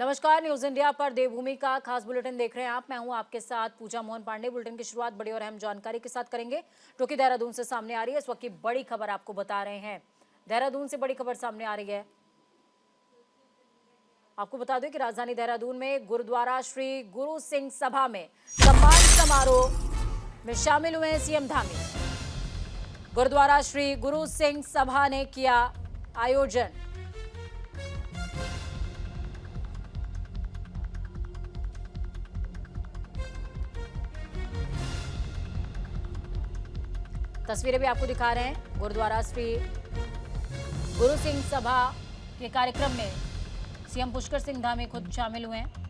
नमस्कार, news India पर देवभूमि का खास बुलेटिन देख रहे हैं आप। मैं हूं आपके साथ पूजा मोहन पांडे। बुलेटिन की शुरुआत बड़ी और अहम जानकारी के साथ करेंगे जो कि देहरादून से सामने आ रही है। इस वक्त की बड़ी खबर आपको बता रहे हैं। देहरादून से बड़ी खबर सामने आ रही है। आपको बता दें कि राजधानी देहरादून में गुरुद्वारा श्री गुरु सिंह सभा में सम्मान समारोह में शामिल हुए हैं सीएम धामी। गुरुद्वारा श्री गुरु सिंह सभा ने किया आयोजन। तस्वीरें भी आपको दिखा रहे हैं। गुरुद्वारा श्री गुरु सिंह सभा के कार्यक्रम में सीएम पुष्कर सिंह धामी खुद शामिल हुए हैं।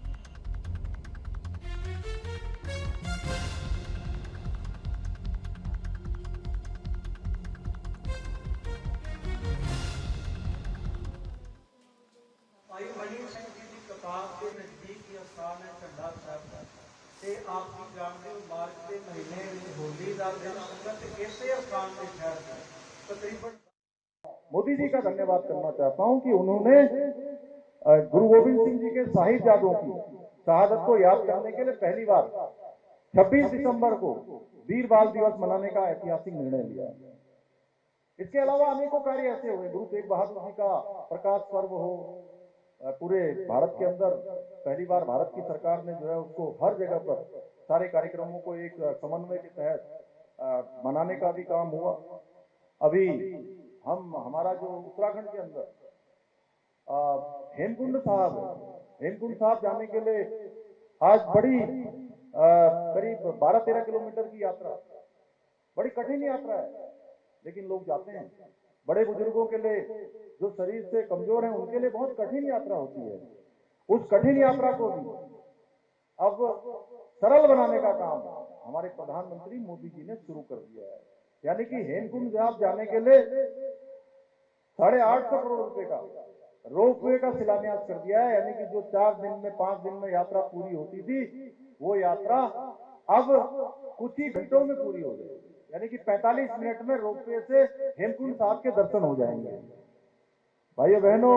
के नजदीक ही स्थान है झंडा साहब ते आप भी जानते हो मार्च के महीने में होली का दिन संगत इसे स्थान में ठहर तकरीबन। मोदी जी का धन्यवाद करना चाहता हूं कि उन्होंने गुरु गोविंद सिंह जी के साहिबजादों की शहादत को याद करने के लिए पहली बार 26 दिसंबर को वीर बाल दिवस मनाने का ऐतिहासिक निर्णय लिया। इसके अलावा अनेकों कार्य ऐसे हुए। गुरु तेग बहादुर जी का प्रकाश पर्व हो, पूरे भारत के अंदर पहली बार भारत की सरकार ने जो है उसको हर जगह पर सारे कार्यक्रमों को एक समन्वय के तहत मनाने का भी काम हुआ। अभी हमारा जो उत्तराखंड के अंदर हेमकुंड साहब जाने के लिए आज बड़ी करीब 12-13 किलोमीटर की यात्रा, बड़ी कठिन यात्रा है, लेकिन लोग जाते हैं। बड़े बुजुर्गों के लिए जो शरीर से कमजोर हैं उनके लिए बहुत कठिन यात्रा होती है। उस कठिन यात्रा को भी अब सरल बनाने का काम हमारे प्रधानमंत्री मोदी जी ने शुरू कर दिया है। यानी कि हेमकुंड साहब जाने के लिए 850 करोड़ रुपए का रोपवे का शिलान्यास कर दिया है। यानी कि जो 4 दिन में 5 दिन में यात्रा पूरी होती थी, वो यात्रा अब कुछ ही घंटों में पूरी हो जाएगी। यानी कि 45 मिनट में रोपवे से हेमकुंड साहब के दर्शन हो जाएंगे। भाइयों बहनों,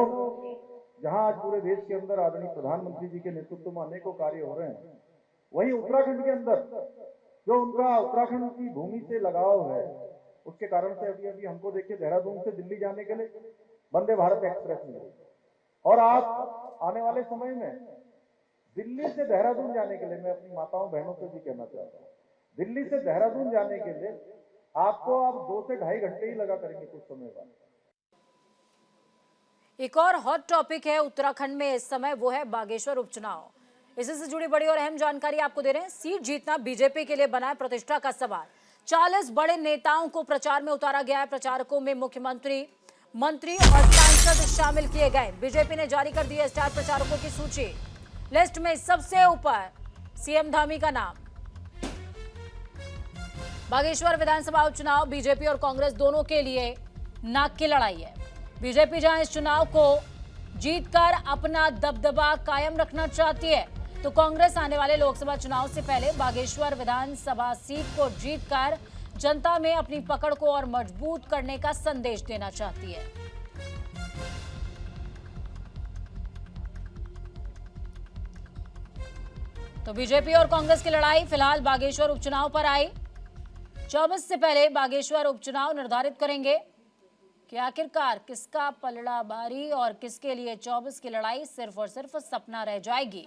जहां आज पूरे देश के अंदर आदरणीय प्रधानमंत्री जी के नेतृत्व में अनेकों कार्य हो रहे हैं, वहीं उत्तराखंड के अंदर जो उनका उत्तराखंड की भूमि से लगाव है, उसके कारण से अभी हमको देखिए देहरादून से दिल्ली जाने के लिए वंदे भारत एक्सप्रेस मिली, और आप आने वाले समय में दिल्ली से देहरादून जाने के लिए मैं अपनी माताओं बहनों से भी कहना चाहता हूँ, दिल्ली से देहरादून जाने के लिए आपको अब 2 से ढाई घंटे ही लगा करेंगे कुछ समय बाद। एक और हॉट टॉपिक है उत्तराखंड में इस समय, वो है बागेश्वर उपचुनाव। इसी से जुड़ी बड़ी और अहम जानकारी आपको दे रहे हैं। सीट जीतना बीजेपी के लिए बना है प्रतिष्ठा का सवाल। 40 बड़े नेताओं को प्रचार में उतारा गया है। प्रचारकों में मुख्यमंत्री, मंत्री और सांसद शामिल किए गए। बीजेपी ने जारी कर दी है स्टार प्रचारकों की सूची। लिस्ट में सबसे ऊपर सीएम धामी का नाम। बागेश्वर विधानसभा उपचुनाव बीजेपी और कांग्रेस दोनों के लिए नाक की लड़ाई है। बीजेपी जहां इस चुनाव को जीतकर अपना दबदबा कायम रखना चाहती है, तो कांग्रेस आने वाले लोकसभा चुनाव से पहले बागेश्वर विधानसभा सीट को जीतकर जनता में अपनी पकड़ को और मजबूत करने का संदेश देना चाहती है। तो बीजेपी और कांग्रेस की लड़ाई फिलहाल बागेश्वर उपचुनाव पर आई। 24 से पहले बागेश्वर उपचुनाव निर्धारित करेंगे कि आखिरकार किसका पलड़ा भारी और किसके लिए 24 की लड़ाई सिर्फ और सिर्फ सपना रह जाएगी।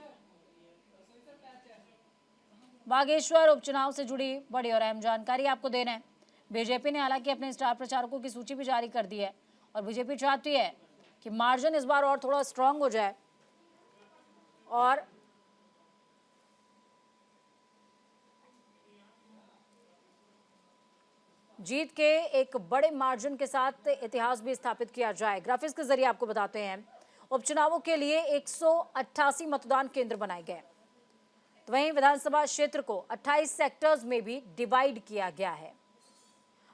बागेश्वर उपचुनाव से जुड़ी बड़ी और अहम जानकारी आपको देना है। बीजेपी ने हालांकि अपने स्टार प्रचारकों की सूची भी जारी कर दी है और बीजेपी चाहती है कि मार्जिन इस बार और थोड़ा स्ट्रांग हो जाए और जीत के एक बड़े मार्जिन के साथ इतिहास भी स्थापित किया जाए। ग्राफिक्स के जरिए आपको बताते हैं, उपचुनावों के लिए 188 मतदान केंद्र बनाए गए। तो वहीं विधानसभा क्षेत्र को 28 सेक्टर्स में भी डिवाइड किया गया है।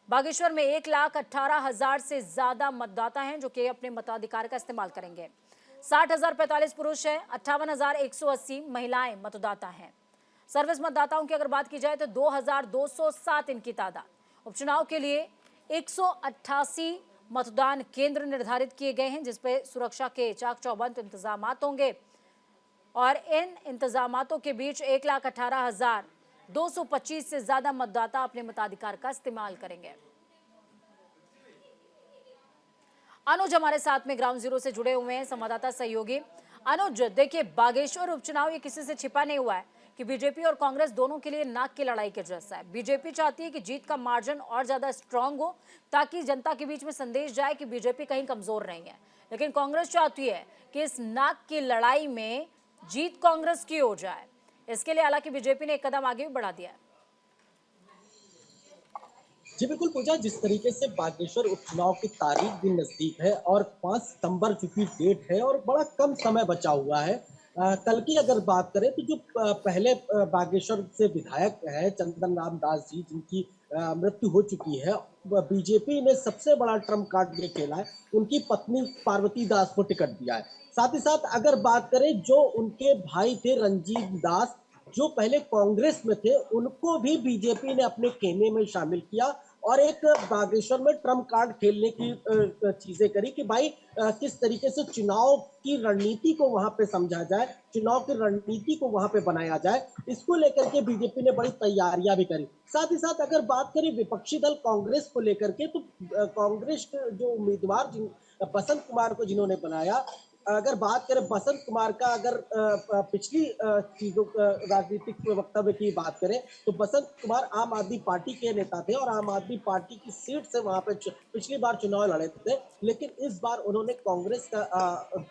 बागेश्वर में 1,18,000 से ज्यादा मतदाता हैं जो कि अपने मताधिकार का इस्तेमाल करेंगे। 60,045 पुरुष हैं, 58,180 महिलाएं मतदाता हैं। सर्विस मतदाताओं की अगर बात की जाए तो 2,207 इनकी तादाद। उपचुनाव के लिए 188 मतदान केंद्र निर्धारित किए गए हैं, जिसपे सुरक्षा के चाक चौबंद इंतजाम होंगे। और इन इंतजामातों के बीच 1,18,225 से ज्यादा मतदाता अपने मताधिकार का इस्तेमाल करेंगे। अनुज हमारे साथ में ग्राउंड जीरो से जुड़े हुए हैं, संवाददाता सहयोगी। अनुज, देखिए बागेश्वर उपचुनाव ये किसी से छिपा नहीं हुआ है कि बीजेपी और कांग्रेस दोनों के लिए नाक की लड़ाई के जैसा है। बीजेपी चाहती है कि जीत का मार्जिन और ज्यादा स्ट्रांग हो ताकि जनता के बीच में संदेश जाए कि बीजेपी कहीं कमजोर नहीं है, लेकिन कांग्रेस चाहती है कि इस नाक की लड़ाई में जीत कांग्रेस की हो जाए। इसके लिए हालांकि बीजेपी ने एक कदम आगे भी बढ़ा दिया है। जी बिल्कुल पूजा, जिस तरीके से बागेश्वर उपचुनाव की तारीख भी नजदीक है और 5 सितंबर चूंकि डेट है और बड़ा कम समय बचा हुआ है। कल की अगर बात करें तो जो पहले बागेश्वर से विधायक है चंदन राम दास जी, जिनकी मृत्यु हो चुकी है, बीजेपी ने सबसे बड़ा ट्रम्प कार्ड ये खेला है, उनकी पत्नी पार्वती दास को टिकट दिया है। साथ ही साथ अगर बात करें जो उनके भाई थे रंजीत दास, जो पहले कांग्रेस में थे, उनको भी बीजेपी ने अपने खेमे में शामिल किया और एक बागेश्वर में ट्रम्प कार्ड खेलने की चीजें करी कि भाई किस तरीके से चुनाव की रणनीति को वहां पे समझा जाए, चुनाव की रणनीति को वहां पे बनाया जाए, इसको लेकर के बीजेपी ने बड़ी तैयारियां भी करी। साथ ही साथ अगर बात करें विपक्षी दल कांग्रेस को लेकर के, तो कांग्रेस के जो उम्मीदवार बसंत कुमार को जिन्होंने बनाया, अगर बात करें बसंत कुमार का, अगर पिछली चीजों राजनीतिक वक्तव्य की बात करें तो बसंत कुमार आम आदमी पार्टी के नेता थे और आम आदमी पार्टी की सीट से वहां पे पिछली बार चुनाव लड़े थे, लेकिन इस बार उन्होंने कांग्रेस का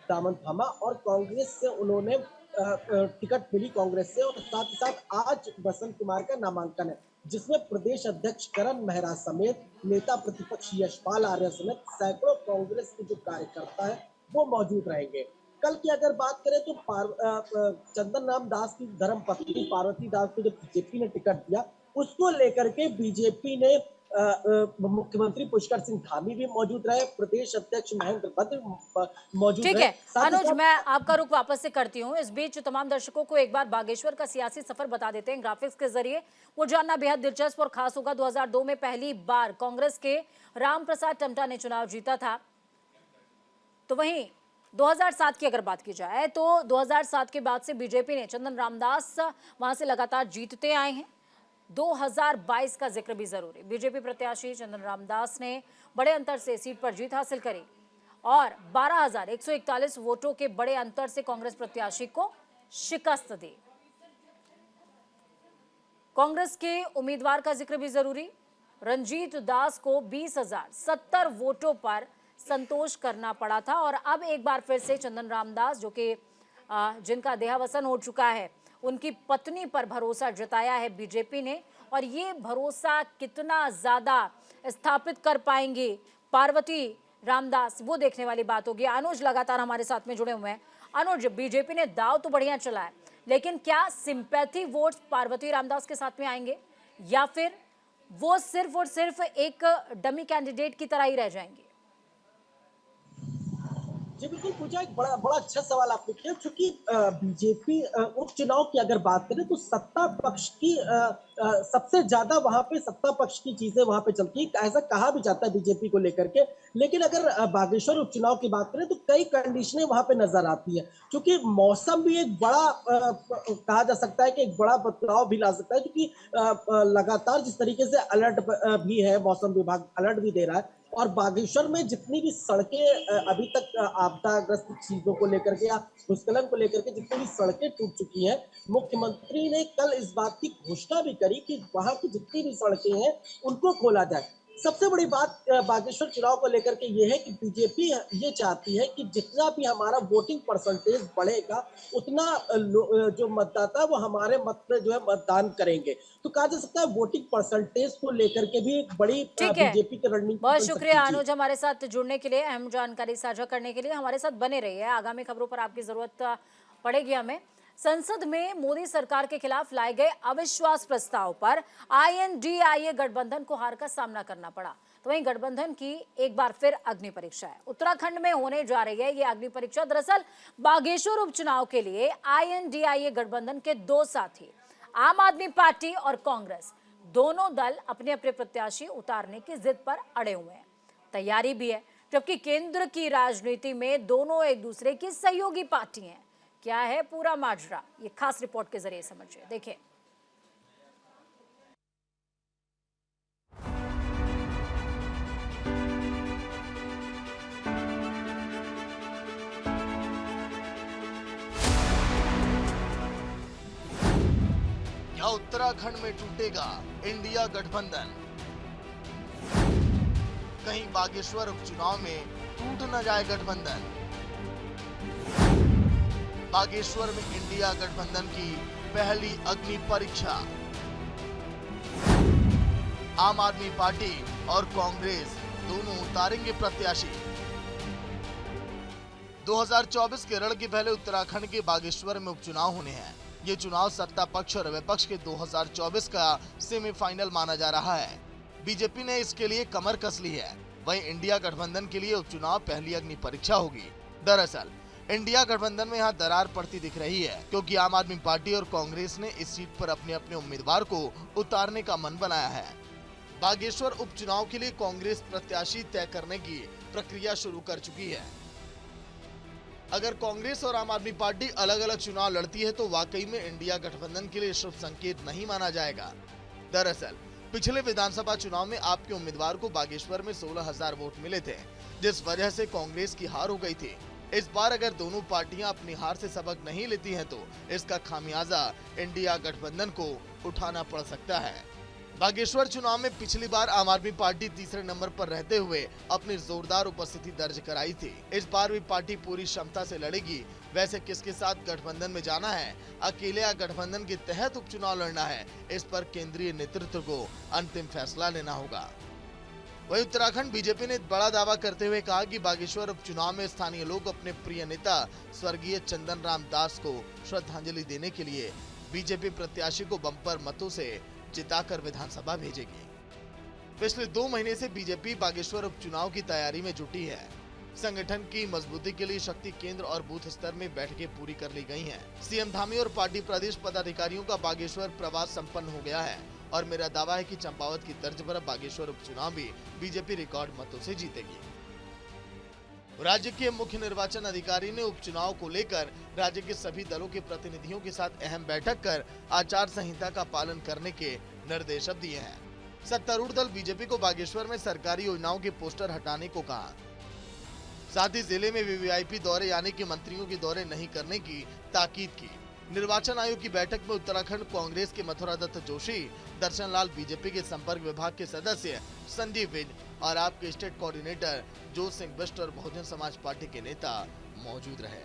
दामन थामा और कांग्रेस से उन्होंने टिकट मिली कांग्रेस से। और साथ ही साथ आज बसंत कुमार का नामांकन है, जिसमें प्रदेश अध्यक्ष करण मेहरा समेत नेता प्रतिपक्ष यशपाल आर्य समेत सैकड़ों कांग्रेस के जो कार्यकर्ता है वो मौजूद रहेंगे। कल की अगर बात करें तो चंदन राम दास की धर्म पत्नी पार्वती दास को जब बीजेपी ने टिकट दिया, उसको लेकर के बीजेपी ने मुख्यमंत्री पुष्कर सिंह धामी भी मौजूद रहे, प्रदेश अध्यक्ष महेंद्र भद्र मौजूद ठीक रहे। है अनुज, मैं आपका रुख वापस से करती हूँ। इस बीच तमाम दर्शकों को एक बार बागेश्वर का सियासी सफर बता देते हैं ग्राफिक्स के जरिए। वो जानना बेहद दिलचस्प और खास होगा। 2002 में पहली बार कांग्रेस के राम प्रसाद टमटा ने चुनाव जीता था। तो वहीं 2007 की अगर बात की जाए तो 2007 के बाद से बीजेपी ने चंदन रामदास वहां से लगातार जीतते आए हैं। 2022 का जिक्र भी जरूरी। बीजेपी प्रत्याशी चंदन रामदास ने बड़े अंतर से सीट पर जीत हासिल करी और 12,141 वोटों के बड़े अंतर से कांग्रेस प्रत्याशी को शिकस्त दी। कांग्रेस के उम्मीदवार का जिक्र भी जरूरी। रंजीत दास को 20,070 वोटों पर संतोष करना पड़ा था और अब एक बार फिर से चंदन रामदास, जो कि जिनका देहावसान हो चुका है, उनकी पत्नी पर भरोसा जताया है बीजेपी ने। और ये भरोसा कितना ज्यादा स्थापित कर पाएंगे पार्वती रामदास, वो देखने वाली बात होगी। अनुज लगातार हमारे साथ में जुड़े हुए हैं। अनुज, बीजेपी ने दाव तो बढ़िया चला है, लेकिन क्या सिंपैथी वोट्स पार्वती रामदास के साथ में आएंगे या फिर वो सिर्फ और सिर्फ एक डमी कैंडिडेट की तरह ही रह जाएंगे? जी बिल्कुल पूजा, एक बड़ा बड़ा अच्छा सवाल आपने किया, क्योंकि बीजेपी उपचुनाव की अगर बात करें तो सत्ता पक्ष की सबसे ज्यादा वहां पे सत्ता पक्ष की चीजें वहां पे चलती है, ऐसा कहा भी जाता है बीजेपी को लेकर के। लेकिन अगर बागेश्वर उपचुनाव की बात करें तो कई कंडीशनें वहां पे नजर आती है, क्योंकि मौसम भी एक बड़ा कहा जा सकता है कि एक बड़ा बदलाव भी ला सकता है, क्योंकि लगातार जिस तरीके से अलर्ट भी है, मौसम विभाग अलर्ट भी दे रहा है। और बागेश्वर में जितनी भी सड़कें अभी तक आपदाग्रस्त चीजों को लेकर के या भूस्खलन को लेकर के जितनी भी सड़कें टूट चुकी हैं, मुख्यमंत्री ने कल इस बात की घोषणा भी करी कि वहां की जितनी भी सड़कें हैं उनको खोला जाए। सबसे बड़ी बात बागेश्वर चुनाव को लेकर के ये है कि बीजेपी ये चाहती है कि जितना भी हमारा वोटिंग परसेंटेज बढ़ेगा, उतना जो मतदाता वो हमारे मत पे जो है मतदान करेंगे। तो कहा जा सकता है वोटिंग परसेंटेज को लेकर के भी एक बड़ी ठीक है, बीजेपी की रणनीति बहुत बन शुक्रिया सकती है। अनुज हमारे साथ जुड़ने के लिए, अहम जानकारी साझा करने के लिए। हमारे साथ बने रहिए, आगामी खबरों पर आपकी जरूरत पड़ेगी हमें। संसद में मोदी सरकार के खिलाफ लाए गए अविश्वास प्रस्ताव पर INDIA गठबंधन को हार का सामना करना पड़ा। तो वहीं गठबंधन की एक बार फिर अग्नि परीक्षा है, उत्तराखंड में होने जा रही है ये अग्नि परीक्षा। दरअसल बागेश्वर उपचुनाव के लिए INDIA गठबंधन के दो साथी, आम आदमी पार्टी और कांग्रेस, दोनों दल अपने अपने प्रत्याशी उतारने की जिद पर अड़े हुए हैं। तैयारी भी है, जबकि केंद्र की राजनीति में दोनों एक दूसरे की सहयोगी पार्टी हैं। क्या है पूरा माजरा, ये खास रिपोर्ट के जरिए समझिए। देखिए, क्या उत्तराखंड में टूटेगा इंडिया गठबंधन? कहीं बागेश्वर उपचुनाव में टूट न जाए गठबंधन। बागेश्वर में इंडिया गठबंधन की पहली अग्नि परीक्षा। आम आदमी पार्टी और कांग्रेस दोनों उतारेंगे प्रत्याशी। 2024 केरल के पहले उत्तराखंड के बागेश्वर में उपचुनाव होने हैं। ये चुनाव सत्ता पक्ष और विपक्ष के 2024 का सेमीफाइनल माना जा रहा है। बीजेपी ने इसके लिए कमर कस ली है। वहीं इंडिया गठबंधन के लिए उपचुनाव पहली अग्नि परीक्षा होगी। दरअसल इंडिया गठबंधन में यहाँ दरार पड़ती दिख रही है, क्योंकि आम आदमी पार्टी और कांग्रेस ने इस सीट पर अपने अपने उम्मीदवार को उतारने का मन बनाया है। बागेश्वर उपचुनाव के लिए कांग्रेस प्रत्याशी तय करने की प्रक्रिया शुरू कर चुकी है। अगर कांग्रेस और आम आदमी पार्टी अलग अलग चुनाव लड़ती है तो वाकई में इंडिया गठबंधन के लिए शुभ संकेत नहीं माना जाएगा। दरअसल पिछले विधानसभा चुनाव में आपके उम्मीदवार को बागेश्वर में 16,000 वोट मिले थे, जिस वजह से कांग्रेस की हार हो गई थी। इस बार अगर दोनों पार्टियां अपनी हार से सबक नहीं लेती हैं तो इसका खामियाजा इंडिया गठबंधन को उठाना पड़ सकता है। बागेश्वर चुनाव में पिछली बार आम आदमी पार्टी तीसरे नंबर पर रहते हुए अपनी जोरदार उपस्थिति दर्ज कराई थी। इस बार भी पार्टी पूरी क्षमता से लड़ेगी। वैसे किसके साथ गठबंधन में जाना है, अकेले या गठबंधन के तहत उपचुनाव लड़ना है, इस पर केंद्रीय नेतृत्व को अंतिम फैसला लेना होगा। वहीं उत्तराखंड बीजेपी ने बड़ा दावा करते हुए कहा कि बागेश्वर उपचुनाव में स्थानीय लोग अपने प्रिय नेता स्वर्गीय चंदन राम दास को श्रद्धांजलि देने के लिए बीजेपी प्रत्याशी को बम्पर मतों से जिताकर विधानसभा भेजेगी। पिछले 2 महीने से बीजेपी बागेश्वर उपचुनाव की तैयारी में जुटी है। संगठन की मजबूती के लिए शक्ति केंद्र और बूथ स्तर में बैठकें पूरी कर ली गई हैं। सीएम धामी और पार्टी प्रदेश पदाधिकारियों का बागेश्वर प्रवास संपन्न हो गया है और मेरा दावा है कि चंपावत की तर्ज पर बागेश्वर उपचुनाव भी बीजेपी रिकॉर्ड मतों से जीतेगी। राज्य के मुख्य निर्वाचन अधिकारी ने उपचुनाव को लेकर राज्य के सभी दलों के प्रतिनिधियों के साथ अहम बैठक कर आचार संहिता का पालन करने के निर्देश दिए हैं। सत्तारूढ़ दल बीजेपी को बागेश्वर में सरकारी योजनाओं के पोस्टर हटाने को कहा। साथ ही जिले में वीवीआईपी दौरे यानी कि मंत्रियों के दौरे नहीं करने की ताकीद की। निर्वाचन आयोग की बैठक में उत्तराखंड कांग्रेस के मथुरा दत्त जोशी, दर्शन लाल, बीजेपी के संपर्क विभाग के सदस्य संजीव विज और आपके स्टेट कोऑर्डिनेटर जोत सिंह बिष्ट और बहुजन समाज पार्टी के नेता मौजूद रहे।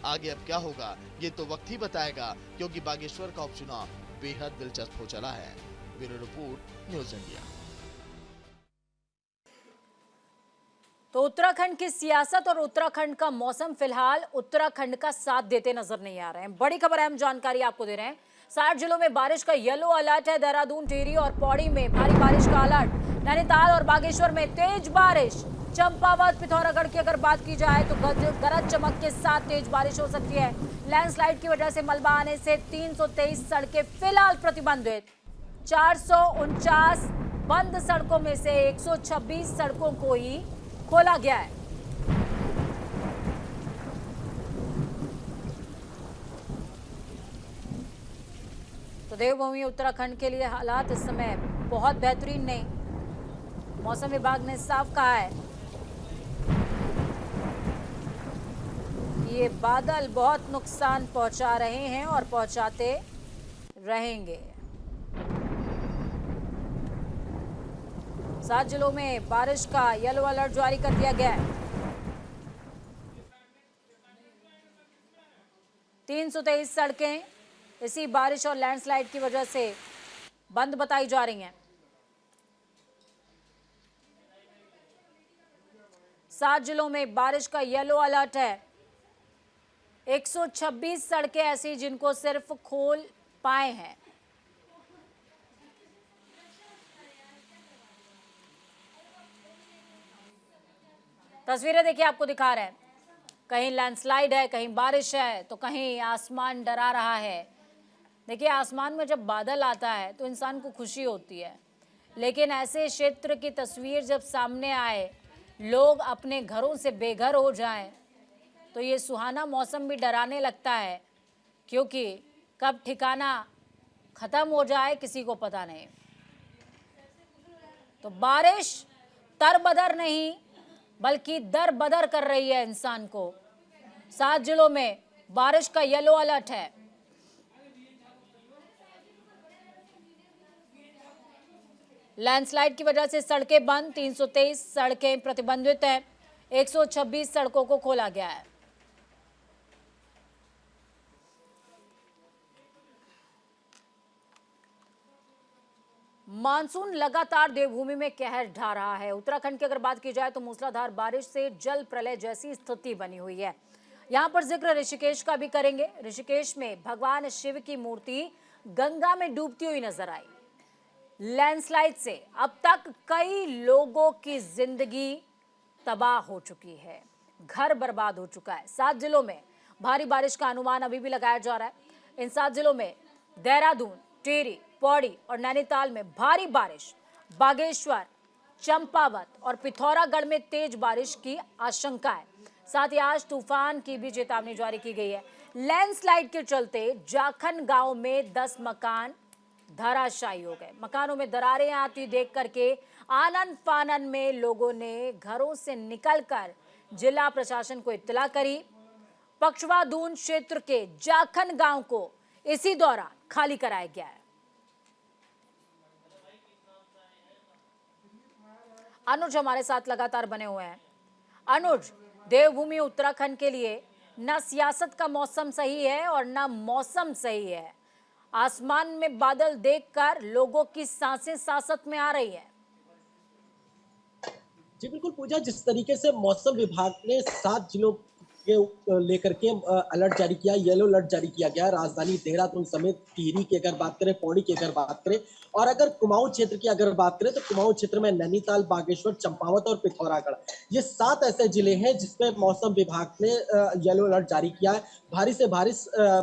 आगे अब क्या होगा ये तो वक्त ही बताएगा, क्योंकि बागेश्वर का उपचुनाव बेहद दिलचस्प हो चला है। Bureau report, news India. तो उत्तराखंड की सियासत और उत्तराखंड का मौसम फिलहाल उत्तराखंड का साथ देते नजर नहीं आ रहे हैं। बड़ी खबर, अहम जानकारी आपको दे रहे हैं। 60 जिलों में बारिश का येलो अलर्ट है। देहरादून, टिहरी और पौड़ी में भारी बारिश का अलर्ट। नैनीताल और बागेश्वर में तेज बारिश। चंपावत, पिथौरागढ़ की अगर बात की जाए तो गरज चमक के साथ तेज बारिश हो सकती है। लैंडस्लाइड की वजह से मलबा आने से 323 सड़कें फिलहाल प्रतिबंधित। 449 बंद सड़कों में से 126 सड़कों को ही खोला गया है। तो देवभूमि उत्तराखंड के लिए हालात इस समय बहुत बेहतरीन नहीं। मौसम विभाग ने साफ कहा है ये बादल बहुत नुकसान पहुंचा रहे हैं और पहुंचाते रहेंगे। 7 जिलों में बारिश का येलो अलर्ट जारी कर दिया गया है। 323 सड़कें इसी बारिश और लैंडस्लाइड की वजह से बंद बताई जा रही हैं। 7 जिलों में बारिश का येलो अलर्ट है। 126 सड़कें ऐसी जिनको सिर्फ खोल पाए हैं। तस्वीरें देखिए, आपको दिखा रहे हैं। कहीं लैंडस्लाइड है, कहीं बारिश है, तो कहीं आसमान डरा रहा है। देखिए, आसमान में जब बादल आता है तो इंसान को खुशी होती है, लेकिन ऐसे क्षेत्र की तस्वीर जब सामने आए, लोग अपने घरों से बेघर हो जाएं, तो ये सुहाना मौसम भी डराने लगता है, क्योंकि कब ठिकाना खत्म हो जाए किसी को पता नहीं। तो बारिश तरबदर नहीं बल्कि दर बदर कर रही है इंसान को। 7 जिलों में बारिश का येलो अलर्ट है। लैंडस्लाइड की वजह से सड़कें बंद, 323 सड़कें प्रतिबंधित हैं, 126 सड़कों को खोला गया है। मानसून लगातार देवभूमि में कहर ढा रहा है। उत्तराखंड की अगर बात की जाए तो मूसलाधार बारिश से जल प्रलय जैसी स्थिति बनी हुई है। यहां पर जिक्र ऋषिकेश का भी करेंगे। ऋषिकेश में भगवान शिव की मूर्ति गंगा में डूबती हुई नजर आई। लैंडस्लाइड से अब तक कई लोगों की जिंदगी तबाह हो चुकी है, घर बर्बाद हो चुका है। 7 जिलों में भारी बारिश का अनुमान अभी भी लगाया जा रहा है। इन 7 जिलों में देहरादून, टिहरी, पौड़ी और नैनीताल में भारी बारिश, बागेश्वर, चंपावत और पिथौरागढ़ में तेज बारिश की आशंका है। साथ ही आज तूफान की भी चेतावनी जारी की गई है। लैंडस्लाइड के चलते जाखन गांव में 10 मकान धराशायी हो गए। मकानों में दरारें आती देख करके आनन फानन में लोगों ने घरों से निकलकर जिला प्रशासन को इत्तला करी। पक्षवादून क्षेत्र के जाखन गांव को इसी दौरान खाली कराया गया है। अनुज हमारे साथ लगातार बने हुए हैं। अनुज, देवभूमि उत्तराखंड के लिए न सियासत का मौसम सही है और न मौसम सही है। आसमान में बादल देखकर लोगों की सांसें सासत में आ रही है। जी बिल्कुल पूजा, जिस तरीके से मौसम विभाग ने 7 जिलों के लेकर के अलर्ट जारी किया, येलो अलर्ट जारी किया गया है। राजधानी देहरादून समेत टिहरी की अगर बात करें, पौड़ी की अगर बात करें और अगर कुमाऊं क्षेत्र की अगर बात करें तो कुमाऊं क्षेत्र में नैनीताल, बागेश्वर, चंपावत और पिथौरागढ़, ये 7 ऐसे जिले हैं जिसमें मौसम विभाग ने येलो अलर्ट जारी किया है। भारी से भारी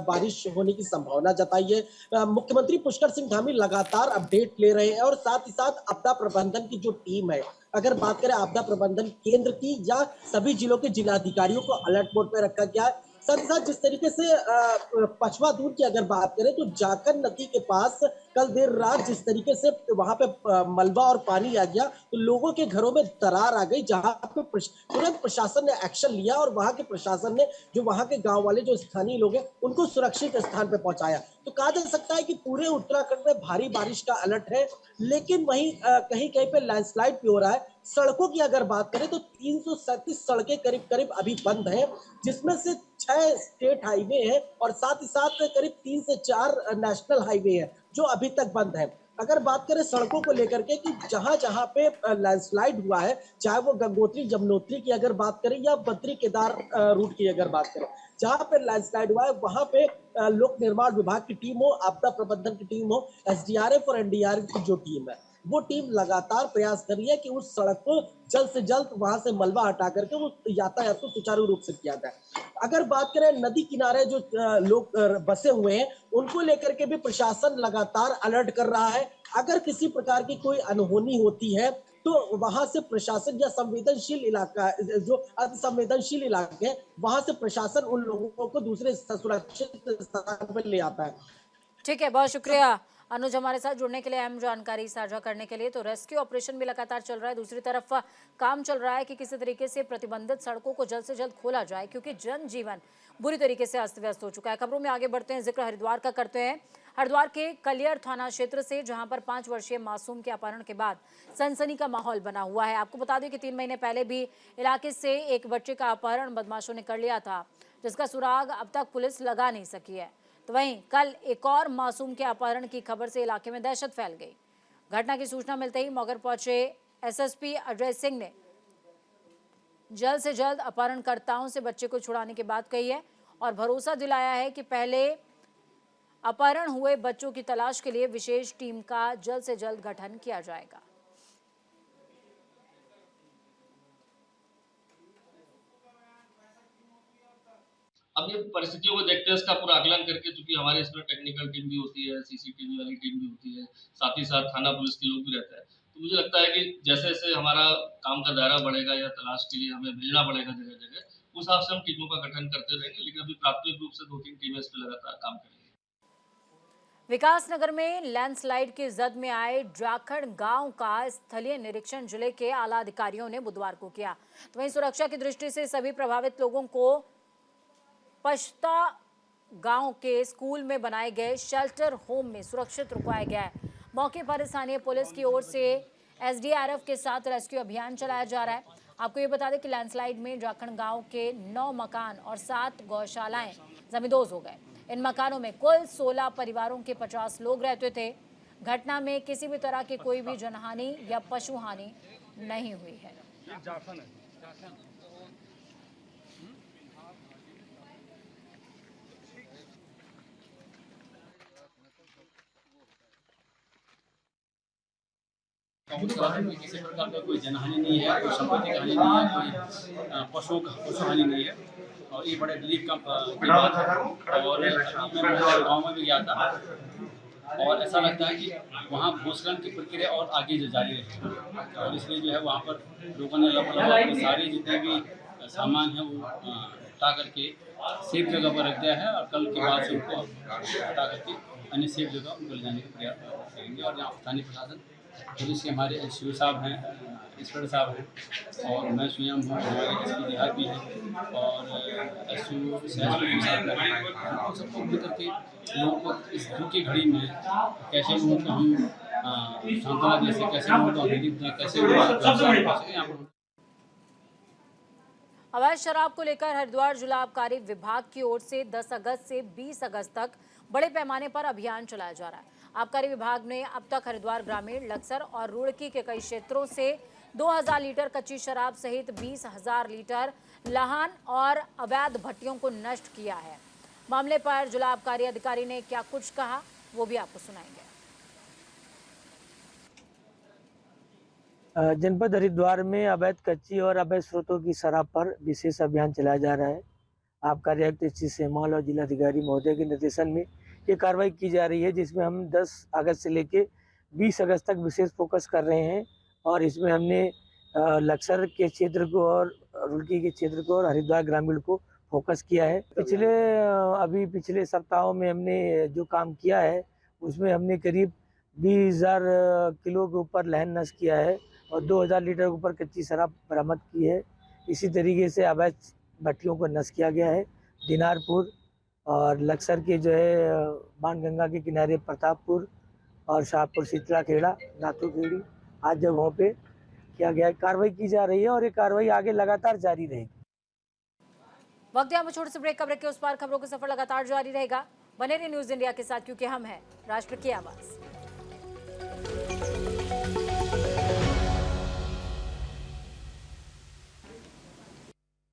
बारिश होने की संभावना जताई है। मुख्यमंत्री पुष्कर सिंह धामी लगातार अपडेट ले रहे हैं और साथ ही साथ आपदा प्रबंधन की जो टीम है, अगर बात करें आपदा प्रबंधन केंद्र की या सभी जिलों के जिलाधिकारियों को अलर्ट मोड पे रखा गया है। साथ ही साथ जिस तरीके से पछवादून की अगर बात करें तो जाखन नदी के पास कल देर रात जिस तरीके से वहां पे मलबा और पानी आ गया तो लोगों के घरों में दरार आ गई, जहां पे तुरंत प्रशासन ने एक्शन लिया और वहां के प्रशासन ने जो वहां के गांव वाले जो स्थानीय लोग हैं उनको सुरक्षित स्थान पे पहुंचाया। तो कहा जा सकता है कि पूरे उत्तराखंड में भारी बारिश का अलर्ट है, लेकिन वहीं कहीं कहीं पे लैंडस्लाइड भी हो रहा है। सड़कों की अगर बात करें तो 337 सड़कें करीब करीब अभी बंद हैं, जिसमें से 6 स्टेट हाईवे है और साथ ही साथ करीब 3 से 4 नेशनल हाईवे है जो अभी तक बंद है। अगर बात करें सड़कों को लेकर के कि जहां जहां पे लैंडस्लाइड हुआ है, चाहे वो गंगोत्री जमुनोत्री की अगर बात करें या बद्री केदार रूट की अगर बात करें, जहां पे लैंडस्लाइड हुआ है वहां पे लोक निर्माण विभाग की टीम हो, आपदा प्रबंधन की टीम हो, एसडीआरएफ और एनडीआरएफ की जो टीम है वो टीम लगातार प्रयास कर रही है कि उस सड़क को जल्द से जल्द वहां से मलबा हटा करके वो यातायात को सुचारू रूप से किया जाए। अगर बात करें नदी किनारे जो लोग बसे हुए हैं उनको लेकर के भी प्रशासन लगातार अलर्ट कर रहा है। अगर किसी प्रकार की कोई अनहोनी होती है तो वहां से प्रशासन या संवेदनशील इलाका जो अतिसंवेदनशील इलाके हैं वहां से प्रशासन उन लोगों को दूसरे सुरक्षित स्थान पर ले आता है। ठीक है, बहुत शुक्रिया अनुज हमारे साथ जुड़ने के लिए, अहम जानकारी साझा करने के लिए। तो रेस्क्यू ऑपरेशन भी लगातार चल रहा है, दूसरी तरफ काम चल रहा है कि किसी तरीके से प्रतिबंधित सड़कों को जल्द से जल्द खोला जाए, क्योंकि जनजीवन बुरी तरीके से अस्त व्यस्त हो चुका है। खबरों में आगे बढ़ते हैं, जिक्र हरिद्वार का करते हैं। हरिद्वार के कलियर थाना क्षेत्र से, जहां पर 5 वर्षीय मासूम के अपहरण के बाद सनसनी का माहौल बना हुआ है। आपको बता दें कि 3 महीने पहले भी इलाके से एक बच्चे का अपहरण बदमाशों ने कर लिया था, जिसका सुराग अब तक पुलिस लगा नहीं सकी है। तो वहीं कल एक और मासूम के अपहरण की खबर से इलाके में दहशत फैल गई। घटना की सूचना मिलते ही मौके पर पहुंचे एसएसपी अजय सिंह ने जल्द से जल्द अपहरणकर्ताओं से बच्चे को छुड़ाने की बात कही है और भरोसा दिलाया है कि पहले अपहरण हुए बच्चों की तलाश के लिए विशेष टीम का जल्द से जल्द गठन किया जाएगा। अब ये परिस्थितियों को देखते हुए इसका पूरा आकलन करके, चूंकि हमारे इसमें टेक्निकल टीम भी होती है, सीसीटीवी वाली टीम भी होती है, साथ ही साथ थाना पुलिस के लोग भी रहते हैं, तो मुझे लगता है कि जैसे जैसे हमारा काम का दायरा बढ़ेगा या तलाश के लिए हमें भेजना पड़ेगा जगह जगह, उस हिसाब से हम टीमों का गठन करते रहेंगे, लेकिन अभी प्राथमिक रूप से 2-3 टीमें इस पर लगातार काम करेंगी। विकासनगर में लैंडस्लाइड की जद में आए जाखड़ गांव का स्थलीय निरीक्षण जिले के आला अधिकारियों ने बुधवार को किया। तो वहीं सुरक्षा की दृष्टि से सभी प्रभावित लोगों को पश्ता गांव के स्कूल में बनाए गए शेल्टर होम में सुरक्षित रुकवाया गया है। मौके पर स्थानीय पुलिस की ओर से एसडीआरएफ के साथ रेस्क्यू अभियान चलाया जा रहा है। आपको ये बता दें कि लैंडस्लाइड में जाखड़ गांव के 9 मकान और 7 गौशालाएं जमींदोज हो गए। इन मकानों में कुल 16 परिवारों के 50 लोग रहते थे। घटना में किसी भी तरह की कोई भी जनहानि या पशु हानि नहीं हुई है। किसी प्रकार का कोई जनहानि नहीं है, कोई संपत्ति का हानि नहीं है, कोई पशु हानि नहीं है और ये बड़े रिलीफ की बात है। और अभी मैं गाँव में भी गया था और ऐसा लगता है कि वहाँ भूस्खलन की प्रक्रिया और आगे जो जारी रहेगी और इसलिए जो है वहाँ पर लोगों ने अपने सारे जितने भी सामान है वो हटा करके सेफ जगह पर रख दिया है और कल के बाद से उनको हटा करके अन्य सेफ जगह उनको ले जाने का प्रयास करेंगे। और यहाँ स्थानीय प्रशासन पुलिस के हमारे एसपी साहब हैं, इंस्पेक्टर साहब हैं और मैं स्वयं हूँ, हमारे एसपी देहात भी हैं और एसपी साहब हैं। सबको मिल करके लोगों को इस दुख की घड़ी में कैसे लोगों को हम सांत्वना दे सकें, कैसे लोगों को रिलीफ दें, कैसे यहाँ पर। अवैध शराब को लेकर हरिद्वार जिला आबकारी विभाग की ओर से 10 अगस्त से 20 अगस्त तक बड़े पैमाने पर अभियान चलाया जा रहा है। आबकारी विभाग ने अब तक हरिद्वार ग्रामीण, लक्सर और रुड़की के कई क्षेत्रों से 2000 लीटर कच्ची शराब सहित 20,000 लीटर लहान और अवैध भट्टियों को नष्ट किया है। मामले पर जिला आबकारी अधिकारी ने क्या कुछ कहा वो भी आपको सुनाएंगे। जनपद हरिद्वार में अवैध कच्ची और अवैध स्रोतों की शराब पर विशेष अभियान चलाया जा रहा है। आबकारी आयुक्त श्री सेमाल और जिलाधिकारी महोदय के निर्देशन में ये कार्रवाई की जा रही है, जिसमें हम 10 अगस्त से लेके 20 अगस्त तक विशेष फोकस कर रहे हैं और इसमें हमने लक्सर के क्षेत्र को और रुड़की के क्षेत्र को और हरिद्वार ग्रामीण को फोकस किया है। पिछले सप्ताहों में हमने जो काम किया है उसमें हमने करीब 20,000 किलो के ऊपर लहन नष्ट किया है और 2000 लीटर के ऊपर कच्ची शराब बरामद की है। इसी तरीके से अवैध भट्टियों को नष्ट किया गया है। दिनारपुर और लक्सर के जो है बाणगंगा के किनारे प्रतापपुर और शाहपुर, शीतला खेड़ा, नाथू खेड़ी आज जगहों पे किया गया है। कार्रवाई की जा रही है और ये कार्रवाई आगे लगातार जारी रहेगी। वक्त यहाँ छोटे से ब्रेक का। ब्रेक के उस पार खबरों का सफर लगातार जारी रहेगा। बने रहिए न्यूज इंडिया के साथ, क्योंकि हम हैं राष्ट्र की आवाज।